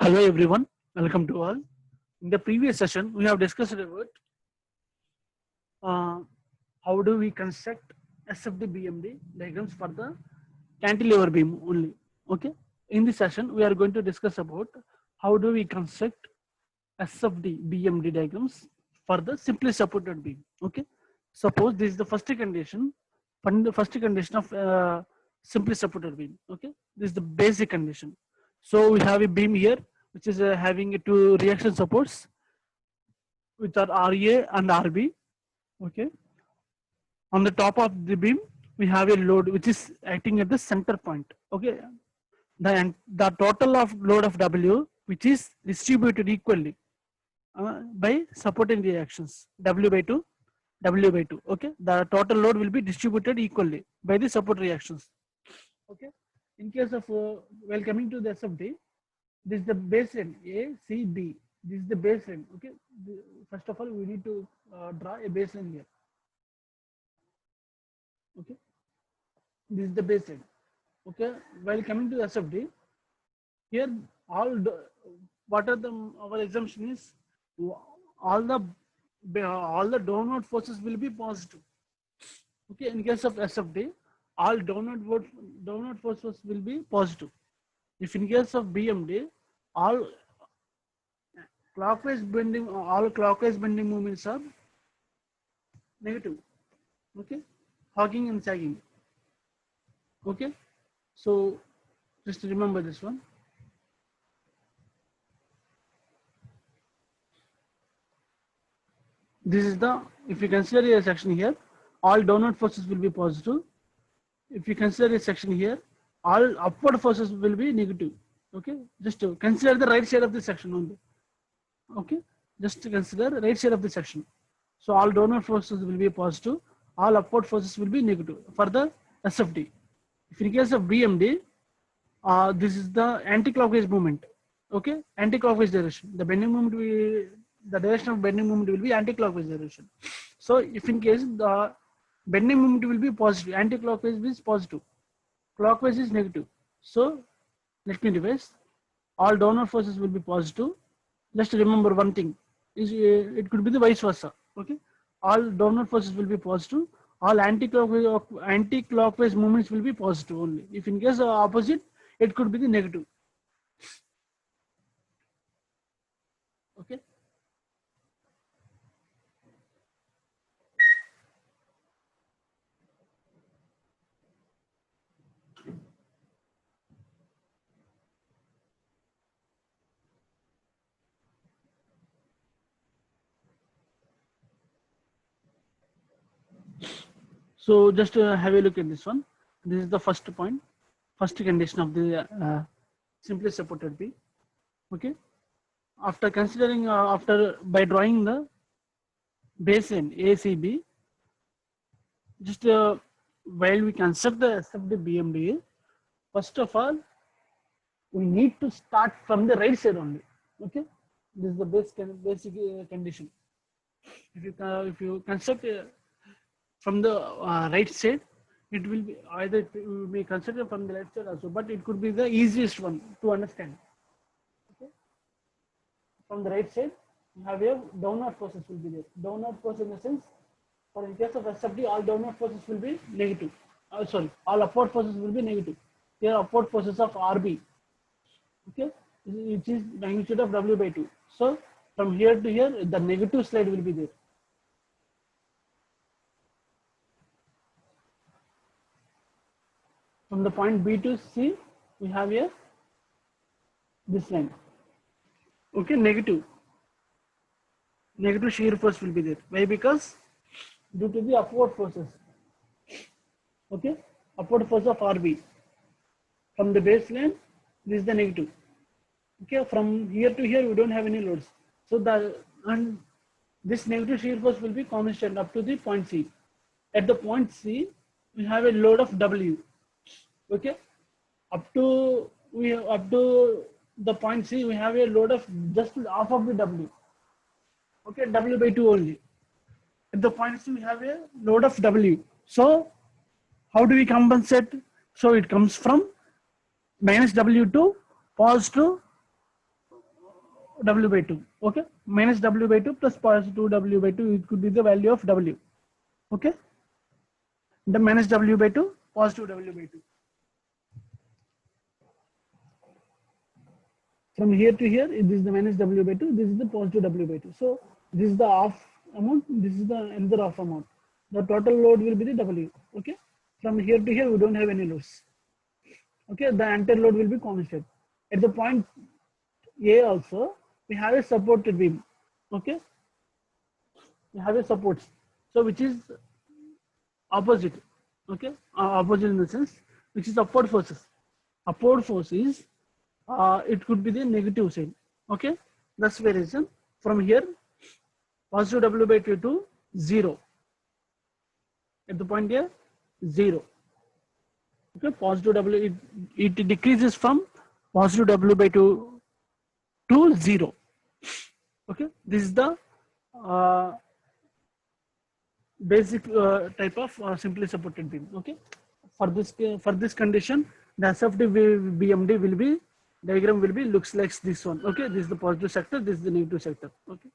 Hello everyone, welcome to all. In the previous session, we have discussed about uh, how do we construct SFD BMD diagrams for the cantilever beam only. Okay. In this session, we are going to discuss about how do we construct SFD BMD diagrams for the simply supported beam. Okay. Suppose this is the first condition, the first condition of simply supported beam. Okay. This is the basic condition. So we have a beam here, which is having two reaction supports, which are RA and RB. Okay. On the top of the beam, we have a load which is acting at the center point. Okay. The total of load of W, which is distributed equally by supporting reactions, W by 2, W by 2. Okay. The total load will be distributed equally by the support reactions. Okay. In case of, while coming to the SFD, this is the baseline A, C, B. This is the baseline. Okay. First of all, we need to draw a baseline here. Okay. This is the baseline. Okay. While coming to SFD, here what are our assumption is all the downward forces will be positive. Okay. In case of SFD, all downward forces will be positive. If in case of BMD, all clockwise bending movements are negative. Okay. Hogging and sagging. Okay. So just remember this one. This is the, if you consider a section here, all downward forces will be positive. If you consider a section here, all upward forces will be negative. Okay. Just to consider the right side of the section only. Okay. Just to consider the right side of the section. So all downward forces will be positive. All upward forces will be negative for the SFD. If in case of BMD, this is the anti-clockwise movement. Okay, anti-clockwise direction. The bending moment the direction of bending moment will be anti-clockwise direction. So if in case the bending moment will be positive, anti-clockwise is positive, clockwise is negative. So let me revise. All downward forces will be positive. Just remember one thing is it could be the vice versa. Okay, all downward forces will be positive. All anti-clockwise movements will be positive only. If in case of opposite, it could be the negative. Okay. So just have a look at this one. This is the first point, first condition of the simply supported beam. Okay. After considering, by drawing the baseline ACB, just while we construct the SFD BMD, first of all, we need to start from the right side only. Okay. This is the basic condition. If you construct from the right side, it will be either we may consider from the left side also, but it could be the easiest one to understand. Okay. From the right side, you have your downward forces will be there. Downward force in the sense, for in case of SFD, all downward forces will be negative. All upward forces will be negative. Here upward forces of RB. Okay, which is magnitude of W by 2. So from here to here, the negative slide will be there. From the point B to C, we have here this line. Okay, negative shear force will be there. Why? Because due to the upward forces. Okay, upward force of RB. From the baseline, this is the negative. Okay, from here to here, we don't have any loads. So this negative shear force will be constant up to the point C. At the point C, we have a load of W. Okay, up to the point C, we have a load of just half of the W. Okay, W by 2 only. At the point C, we have a load of W. So how do we compensate? So it comes from minus W to positive W by 2. Okay, minus W by 2 plus positive W by 2, it could be the value of W. Okay, the minus W by 2, positive W by 2. From here to here, this is the minus W by 2, this is the positive W by 2. So this is the off amount, this is the another off amount. The total load will be the W. Okay, from here to here, we don't have any loads. Okay, the entire load will be constant. At the point A also, we have a supported beam. Okay, we have a support. So which is opposite. Okay, opposite in the sense which is upward forces. Upward force is it could be the negative sign. Okay, that's the reason from here positive W by 2 to 0 at the point here 0. Okay, positive W, it decreases from positive W by 2 to 0. Okay, this is the basic type of simply supported beam. Okay, for this condition, the SFD BMD will be diagram will be looks like this one. Okay, this is the positive sector, this is the negative sector. Okay,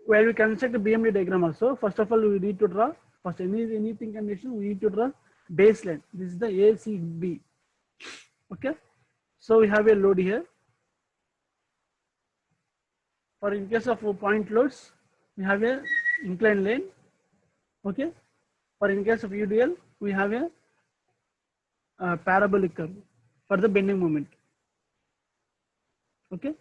where we construct the BMD diagram also, first of all we need to draw first anything condition, we need to draw baseline. This is the ACB. Okay, so we have a load here. For in case of point loads, we have a inclined line. Okay, for in case of UDL, we have a parabolic curve for the bending moment. Okay,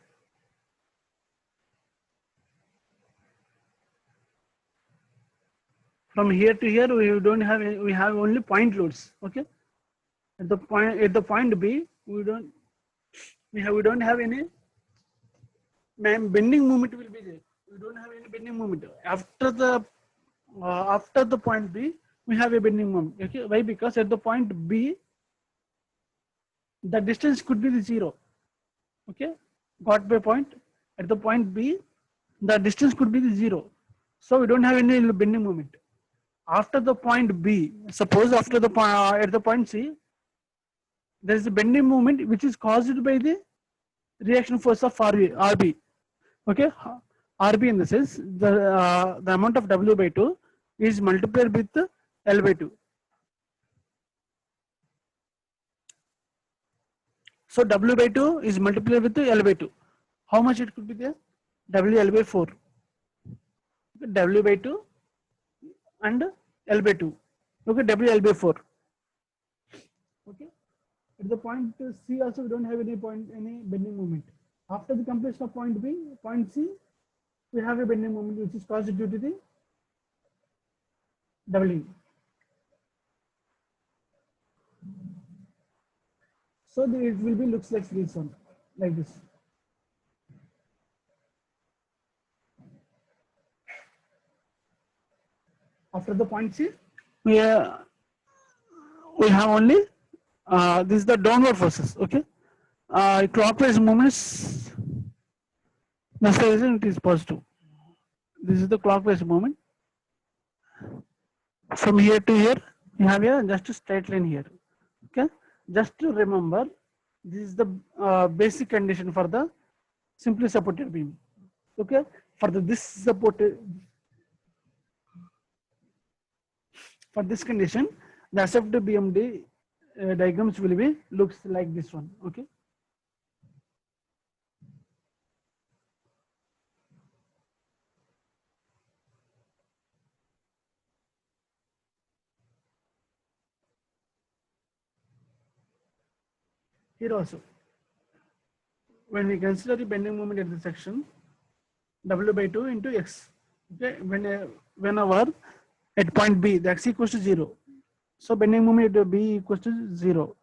from here to here we don't have any, we have only point loads. Okay, at the point B we don't have any bending moment will be there. We don't have any bending moment after the point B. We have a bending moment. Okay, why? Because at the point B the distance could be the 0. Okay, got my point? At the point B the distance could be the 0, so we don't have any bending moment. After the point B, suppose after the at the point C, there is a bending moment which is caused by the reaction force of RB. Okay, RB in the sense the amount of W by 2 is multiplied with L by 2. So W by 2 is multiplied with L by 2. How much it could be there? WL by 4. W by 2 and L by 2. Okay, WL by 4. Okay. At the point C also we don't have any bending moment. After the completion of point B, point C, we have a bending moment which is caused due to the doubling. So it will be looks like this one, like this. After the point C, we have only this is the downward forces. Okay, clockwise movements. That's the reason it is positive. This is the clockwise movement. From here to here, you have a just a straight line here. Okay, just to remember, this is the basic condition for the simply supported beam. Okay, for this condition, the SFD BMD diagrams will be looks like this one. Okay. Here also, when we consider the bending moment at the section, W by 2 into X. Okay, whenever at point B the X equals to 0, so bending moment at B equals to 0.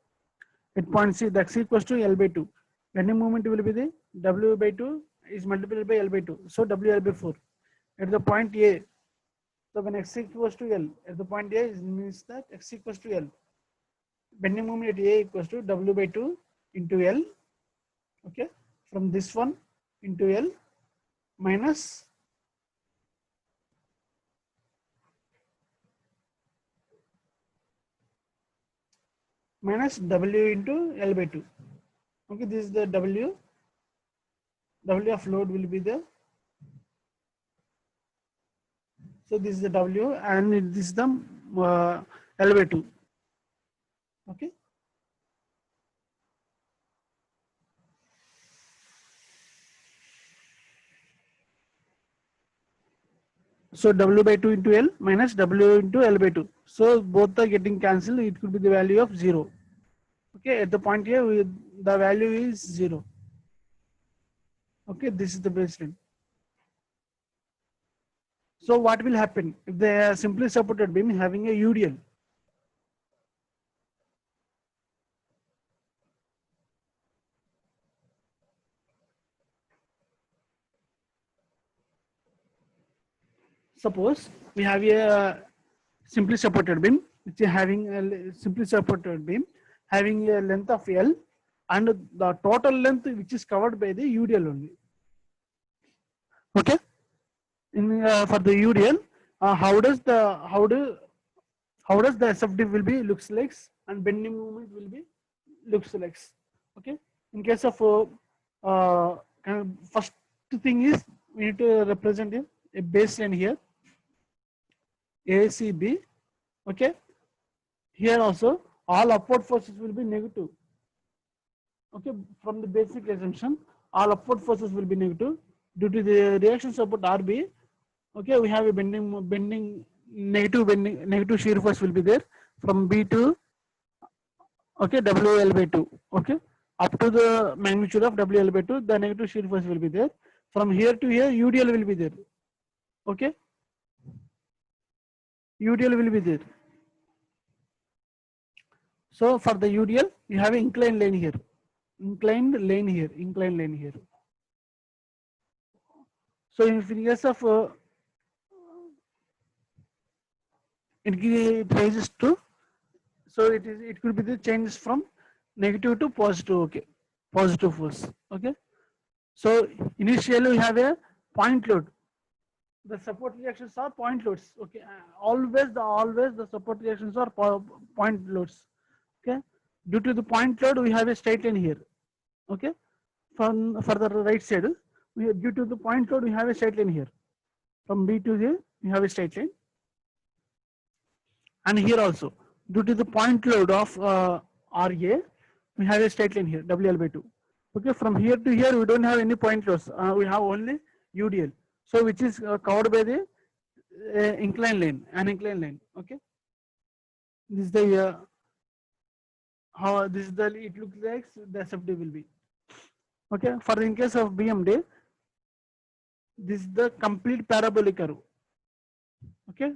At point C the X equals to L by 2. Bending moment will be the W by 2 is multiplied by L by 2, so WL by 4. At the point A, so when X equals to L, at the point A means that X equals to L. Bending moment at A equals to W by 2 into L. Okay, from this one into L minus W into L by 2. Okay, this is the W of load will be the, so this is the W and this is the LV2. Okay. So W by 2 into L minus W into L by 2. So both are getting cancelled. It could be the value of 0. Okay, at the point here, the value is 0. Okay, this is the baseline. So what will happen if they are simply supported beam having a UDL? Suppose we have a simply supported beam, which is having a simply supported beam having a length of L and the total length which is covered by the UDL only. Okay, in for the UDL, how does the SFD will be looks like and bending moment will be looks like? Okay, in case of first thing is we need to represent a baseline here, ACB. Okay, here also all upward forces will be negative. Okay, from the basic assumption, all upward forces will be negative due to the reaction support RB. Okay, we have a negative shear force will be there from B to, okay, WL by 2. Okay, up to the magnitude of WL by 2, the negative shear force will be there. From here to here, UDL will be there. Okay, UDL will be there. So for the UDL, you have an inclined line here, inclined line here, inclined line here. So in case of it rises to, so it could be the changes from negative to positive. Okay, positive force. Okay, so initially we have a point load. The support reactions are point loads. Okay, always the support reactions are point loads. Okay, due to the point load we have a straight line here. Okay, from for the right side, due to the point load we have a straight line here. From B to here we have a straight line, and here also due to the point load of RA we have a straight line here, WL by 2. Okay, from here to here we don't have any point loads. We have only UDL. So which is covered by the inclined line, an inclined line. Okay, this is the how this is the it looks like the SFD will be. Okay, for the in case of BMD, this is the complete parabolic curve. Okay,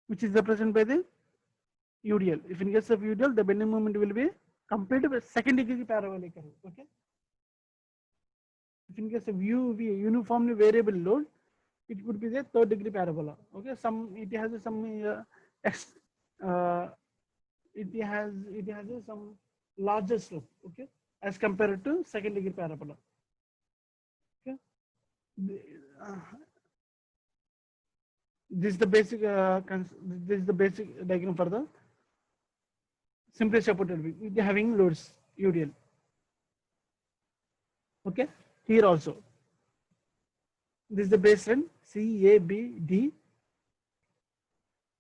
which is represented by the UDL. If in case of UDL, the bending moment will be complete with second degree parabolic curve. Okay, if in case of UV, uniformly variable load, it could be the third degree parabola. Okay, it has some it has some larger slope. Okay, as compared to second degree parabola. Okay, this is the basic this is the basic diagram for the simply supported beam having loads UDL. Okay, here also this is the baseline CABD.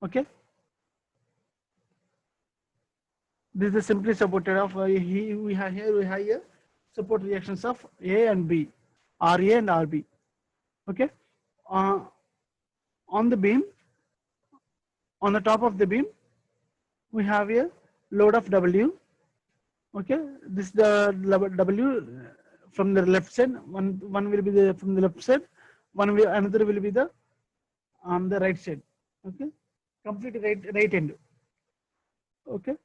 Okay, this is the simply supported of we have here support reactions of A and B, RA and RB. Okay, on the beam, on the top of the beam we have a load of W. Okay, this is the W from the left side. One will be the from the left side. Another will be the on the right side. Okay, complete right end. Okay,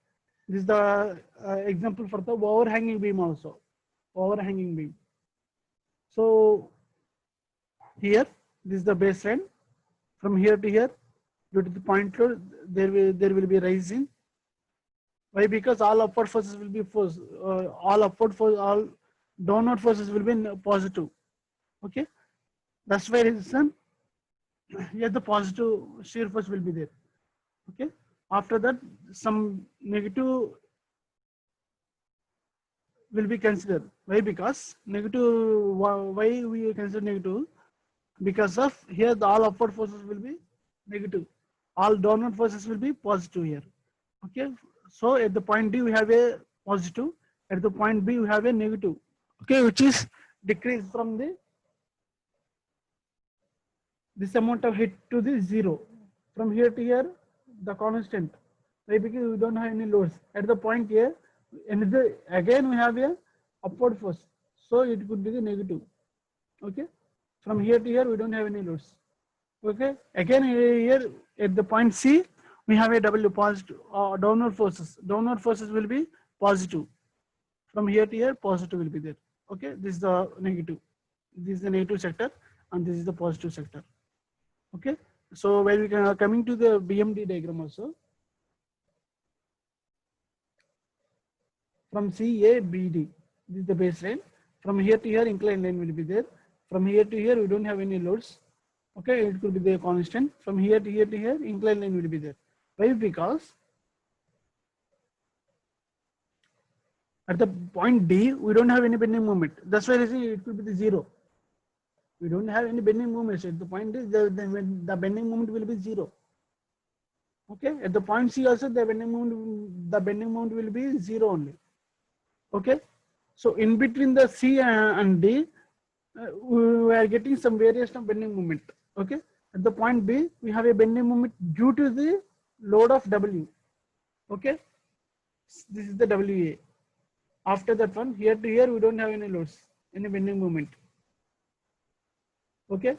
this is the example for the overhanging beam also. Overhanging beam. So here this is the baseline. From here to here, due to the point load, there will be rising. Why? Because all upward forces will be force. All downward forces will be positive. Okay, that's why reason. Yes, the positive shear force will be there. Okay, after that some negative will be considered. Why? Because negative, why we consider negative? Because of here the all upward forces will be negative. All downward forces will be positive here. Okay. So at the point D we have a positive. At the point B we have a negative. Okay, which is decreased from the this amount of hit to the zero. From here to here, the constant. Why? Because we don't have any loads. At the point here, and again we have a upward force. So it could be the negative. Okay. From here to here, we don't have any loads. Okay. Again here at the point C, we have a W positive downward forces. Downward forces will be positive. From here to here, positive will be there. Okay. This is the negative. This is the negative sector, and this is the positive sector. Okay. So when we are coming to the BMD diagram also, from CABD, this is the baseline. From here to here, inclined line will be there. From here to here, we don't have any loads. Okay, it could be the constant. From here to here to here, inclined line will be there. Why? Because at the point D, we don't have any bending moment. That's why I say it could be the zero. We don't have any bending moments. At the point D, the bending moment will be zero. Okay, at the point C also the bending moment will be zero only. Okay, so in between the C and D, we are getting some variation of bending moment. Okay, at the point B, we have a bending moment due to the load of W. Okay, this is the WA. After that one, here to here, we don't have any loads, any bending moment. Okay,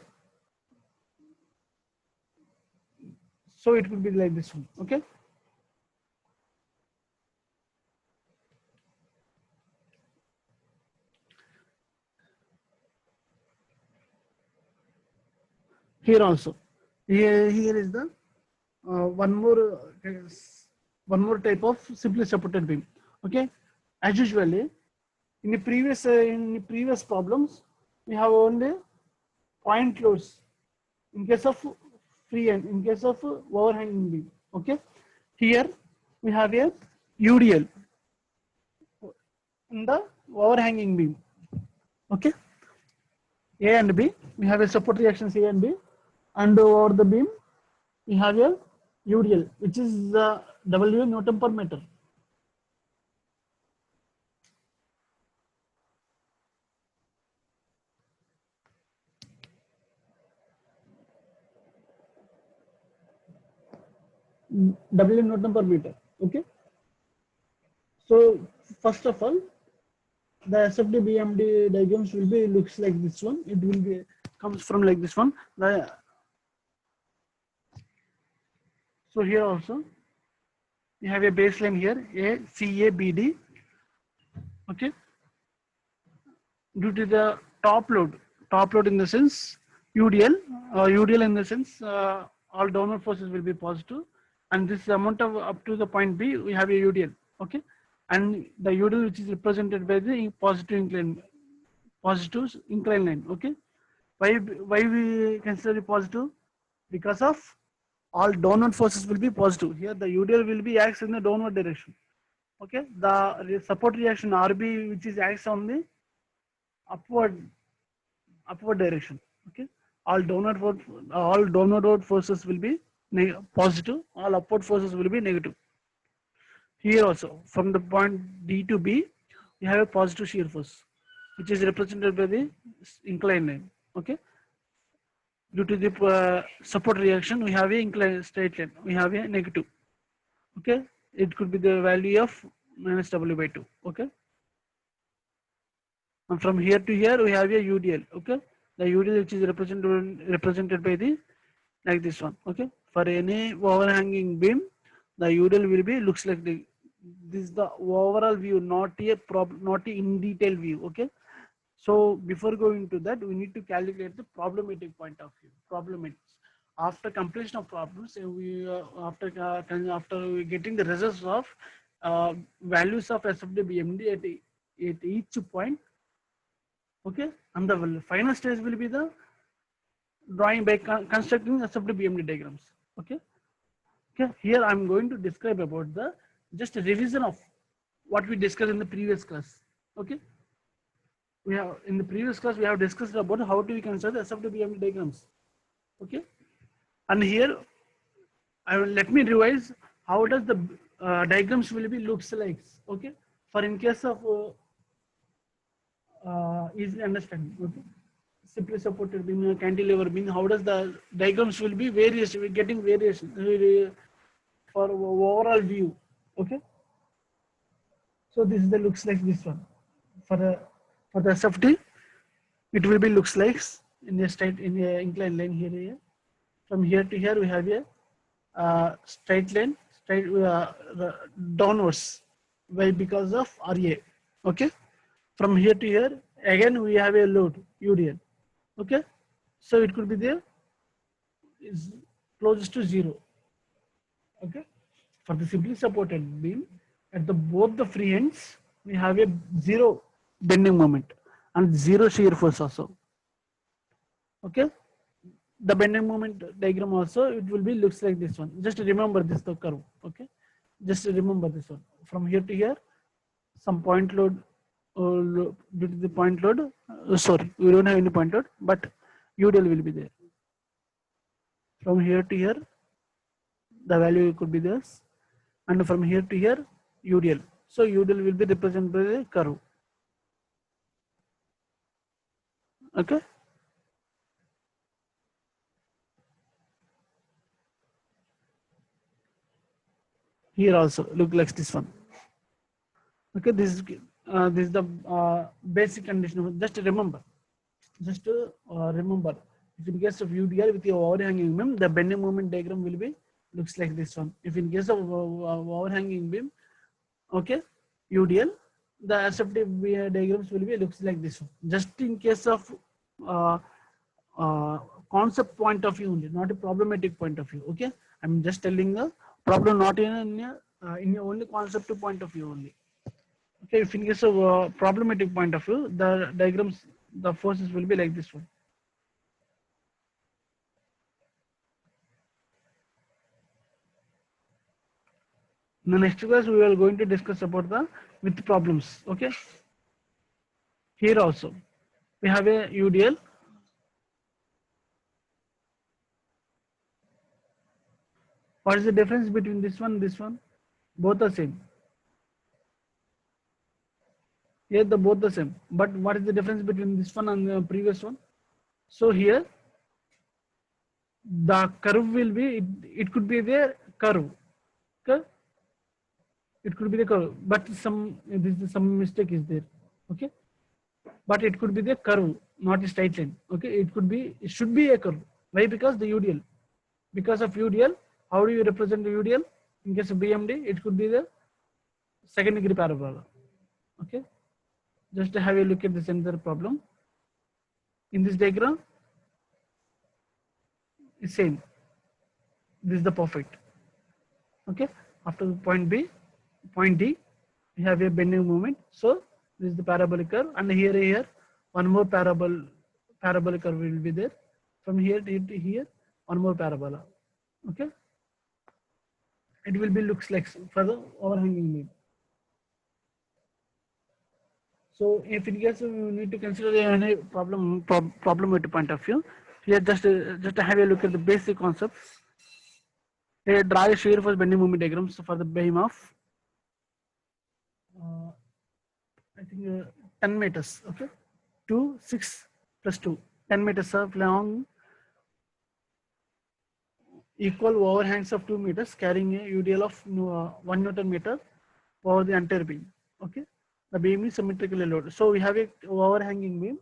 so it will be like this one. Okay. Here also, here is the one more type of simply supported beam. Okay, as usually in the previous problems, we have only point loads in case of free end, in case of overhanging beam. Okay, here we have a UDL in the overhanging beam. Okay, A and B, we have a support reactions A and B, and over the beam we have a UDL, which is the W Newton per meter. W Newton per meter. Okay. So first of all, the SFD BMD diagrams will be looks like this one. It will be comes from like this one. So here also we have a baseline here, A C A B D. Okay. Due to the top load in the sense UDL, UDL in the sense all downward forces will be positive, and this amount of up to the point B we have a UDL. Okay, and the UDL which is represented by the positive incline line. Okay, why we consider it positive? Because of all downward forces will be positive. Here the UDL will be acts in the downward direction. Okay, the support reaction RB which is acts on the upward direction. Okay, all downward forces will be positive, all upward forces will be negative. Here also from the point D to B we have a positive shear force which is represented by the inclined line. Okay, due to the support reaction we have a inclined straight line, we have a negative. Okay, it could be the value of minus W by 2. Okay, and from here to here we have a UDL. Okay, the UDL which is represented by the like this one. Okay, for any overhanging beam the UDL will be looks like this is the overall view, not a in detail view. Okay, so before going to that we need to calculate the problematic point of view. Problematic. After completion of problems, we after getting the results of values of SFD BMD at each point. Okay, and the final stage will be the drawing by constructing SFD BMD diagrams. Okay, here I'm going to describe about the just a revision of what we discussed in the previous class. Okay. We have in the previous class we have discussed about how do we construct SFD-BMD diagrams. Okay. And here let me revise how does the diagrams will be looks like. Okay. For in case of easily understanding. Okay. Simply supported beam, cantilever beam. How does the diagrams will be various? We're getting variation for overall view. Okay. So this is the looks like this one. For the SFT, it will be looks like in a straight in a inclined line here. Here. From here to here we have a straight line, straight downwards. Why? Because of RA. Okay. From here to here again we have a load UDL. Okay. So it could be there is closest to 0. Okay. For the simply supported beam, at the both the free ends, we have a 0 bending moment and 0 shear force also. Okay. The bending moment diagram also, it will be looks like this one. Just remember this the curve. Okay. Just remember this one. From here to here, some point load, due to the point load, sorry, we don't have any point load, but UDL will be there. From here to here, the value could be this, and from here to here UDL. So UDL will be represented by the curve. Okay. Here also look like this one. Okay, this is the basic condition. Just remember, remember. If in case of UDL with your overhanging beam, the bending moment diagram will be looks like this one. If in case of overhanging beam, okay, UDL, the SFT diagrams will be looks like this one. Just in case of uh, uh, concept point of view only, not a problematic point of view. Okay, I'm just telling the problem not in your only concept point of view only. Okay, if in case of problematic point of view, the diagrams, the forces will be like this one. In the next class, we are going to discuss about the with problems. Okay. Here also, we have a UDL. What is the difference between this one and this one? Both are same. Here, the both the same. But what is the difference between this one and the previous one? So here, the curve will be. It could be the curve. Okay. It could be the curve, but some mistake is there. Okay. But it could be the curve, not a straight line. Okay, it should be a curve. Why? Because the UDL. Because of UDL, how do you represent the UDL? In case of BMD, it could be the second degree parabola. Okay, just to have a look at this another problem. In this diagram, it's same. This is the perfect. Okay, after point B, point D, we have a bending moment. So this is the parabolic curve, and here one more parabolic curve will be there. From here to here, one more parabola. Okay, it will be looks like for the overhanging beam. So if in case we need to consider any problem with the point of view, here just have a look at the basic concepts. Here draw a shear force bending moment diagrams for the beam of I think 10 meters. Okay, 2 6 plus 2 10 meters of long equal overhangs of 2 meters carrying a UDL of 1 Newton meter over the entire beam. Okay, the beam is symmetrically loaded. So we have a overhanging beam.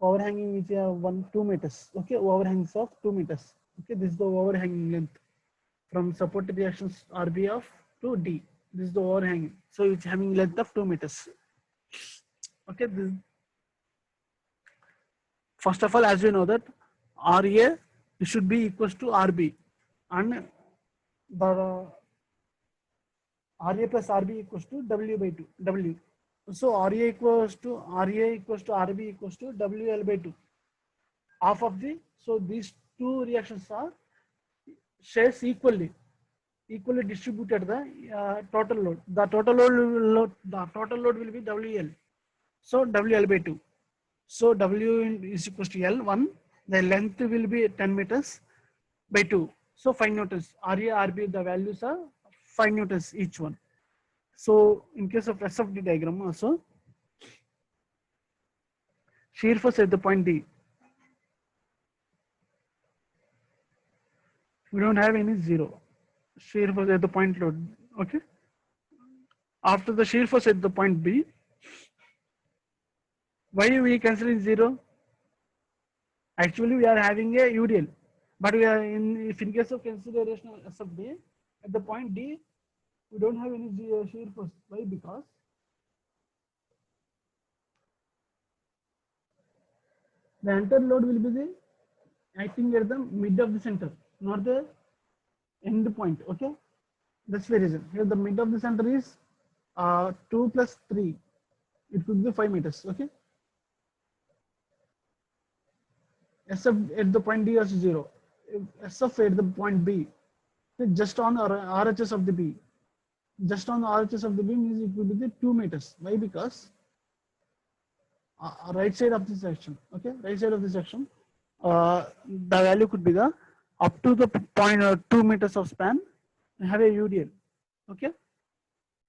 Overhanging is 2 meters. Okay, overhangs of 2 meters. Okay, this is the overhanging length from supported reactions RB of to D. This is the overhanging. So it's having length of 2 meters. Okay, first of all, as we know that RA should be equals to RB, and the RA plus RB equals to W by 2 W. So RA equals to RB equals to WL by 2. Half of the, so these two reactions are shares equally distributed the total load. The total load will be WL. So WL by 2. So W is equals to L1. The length will be 10 meters by 2. So 5 newtons. RA, RB, the values are 5 newtons each one. So in case of SFD diagram also, shear force at the point D. We don't have any zero. Shear force at the point load. Okay. After the shear force at the point B, why we considering zero? Actually, we are having a UDL, but we are in, if in case of consideration of SFD, at the point D, we don't have any shear force. Why? Because the entire load will be the acting at the mid of the center, not the end point. Okay, that's the reason. Here the mid of the center is 2 plus 3. It could be 5 meters. Okay, SF at the point D is 0. If SF at the point B, just on RHS of the B, just on the RHS of the B means it will be the 2 meters. Why? Because right side of the section, okay, right side of the section, the value could be the up to the point 2 meters of span. We have a UDL, okay,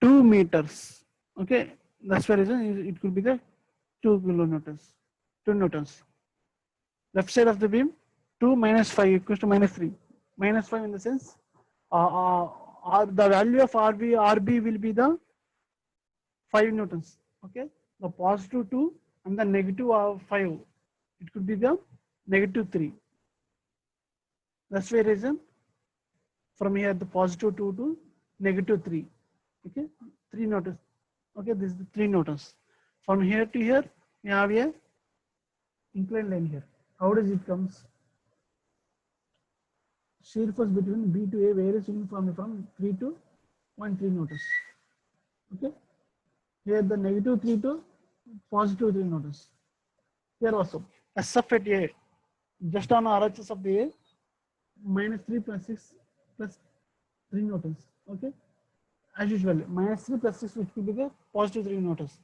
2 meters, okay. That's the reason it could be the 2 kilonewtons, 2 newtons. Left side of the beam, 2 minus 5 equals to minus 3. Minus 5 in the sense, the value of RB will be the 5 newtons. Okay, the positive 2 and the negative 5. It could be the negative 3. That's the reason from here the positive 2 to negative 3. Okay, 3 newtons. Okay, this is the 3 newtons. From here to here, we have a inclined line here. How does it comes? Shear force between B to A varies uniformly from 3 to 0.3 newtons. Okay, here the negative 3 to positive 3 newtons. Here also SF at A, just on RHS of the A, minus 3 plus 6 plus 3 newtons. Okay, as usual, minus 3 plus 6, which will be the positive 3 newtons.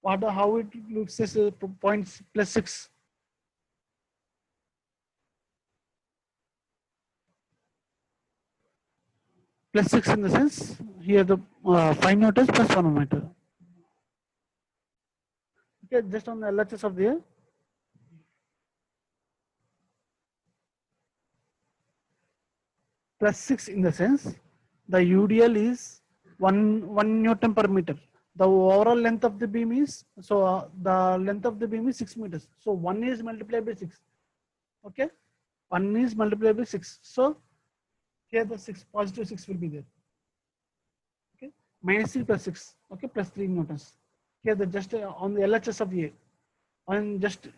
How it looks as points plus 6. Plus 6 in the sense, here the 5 newtons plus 1 meter. Okay, just on the LHS of the A. Plus 6 in the sense, the UDL is 1 Newton per meter. The overall length of the beam is, so the length of the beam is 6 meters. So 1 is multiplied by 6. Okay, 1 is multiplied by 6. So here the 6, positive 6 will be there. Okay, minus 3 plus 6. Okay, plus 3 newtons. Here the just on the LHS of A, on just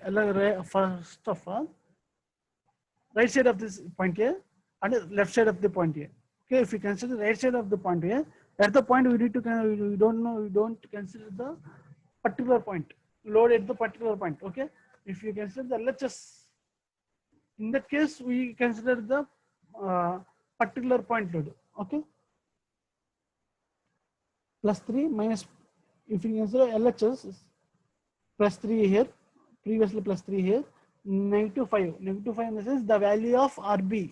first of all, right side of this point here and left side of the point here. Okay, if you consider right side of the point here, at the point we need to, we don't consider the particular point, load at the particular point. Okay, if you consider the LHS, in that case we consider the particular point load. Okay, plus 3 minus, if you consider LHS plus 3 here, previously plus 3 here, negative 5. Negative 5 in the sense the value of RB,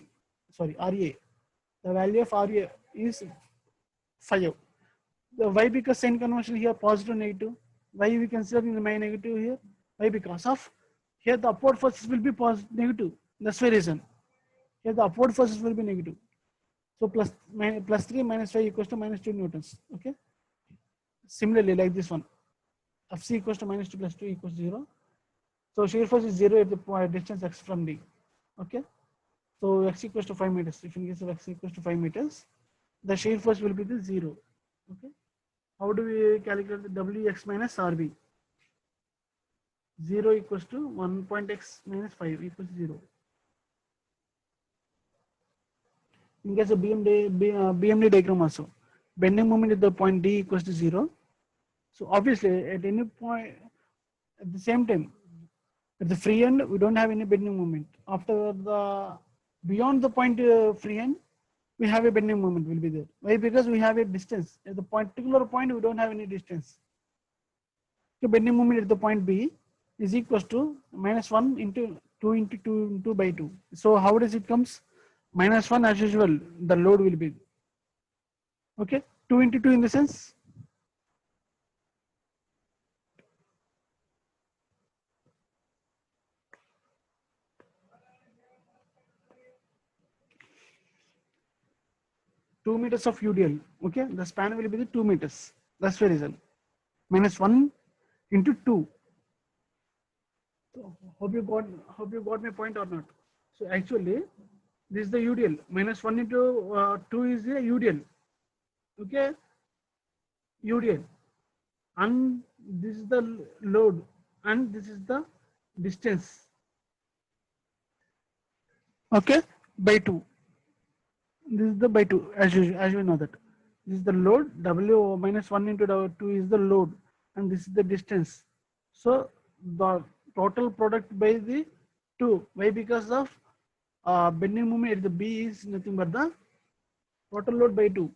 sorry, RA. The value of RA is 5. Why? Because sign convention here positive negative. Why we consider in my negative here? Why? Because of here the upward forces will be positive negative. That's the reason. Here the upward forces will be negative. So plus 3 minus 5 equals to minus 2 newtons. Okay. Similarly, like this one, FC equals to minus 2 plus 2 equals 0. So shear force is 0 at the distance x from D. Okay. So x equals to 5 meters. If in case of x equals to 5 meters, the shear force will be the 0. Okay. How do we calculate the Wx minus Rb? 0 equals to 1.x minus 5 equals 0. In case of BMD diagram also, bending moment at the point D equals to 0. So obviously at any point, at the same time, at the free end, we don't have any bending moment. After the, beyond the point free end, we have a bending moment will be there. Why? Because we have a distance. At the particular point, we don't have any distance. Okay, bending moment at the point B is equals to minus 1 into 2 into 2 into by 2. So how does it comes? Minus 1 as usual, the load will be. Okay, 2 into 2 in the sense 2 meters of UDL. Okay, the span will be the 2 meters. That's the reason. Minus 1 into 2. So hope you got my point or not. So actually, this is the UDL. Minus 1 into 2 is the UDL. Okay, UDL. And this is the load and this is the distance. Okay, by 2. This is the by 2 as usual, as we know that. This is the load. W minus 1 into 2 is the load and this is the distance. So the total product by the 2. Why? Because of bending moment at the B is nothing but the total load by 2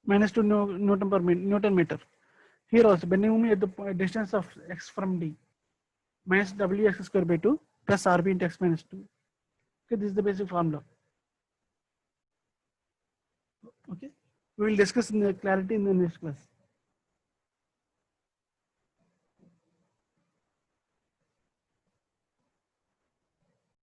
minus 2 Newton meter. Here also bending moment at the distance of x from D minus Wx square by 2 plus Rb into x minus 2. Okay, this is the basic formula. Okay, we will discuss in the clarity in the next class.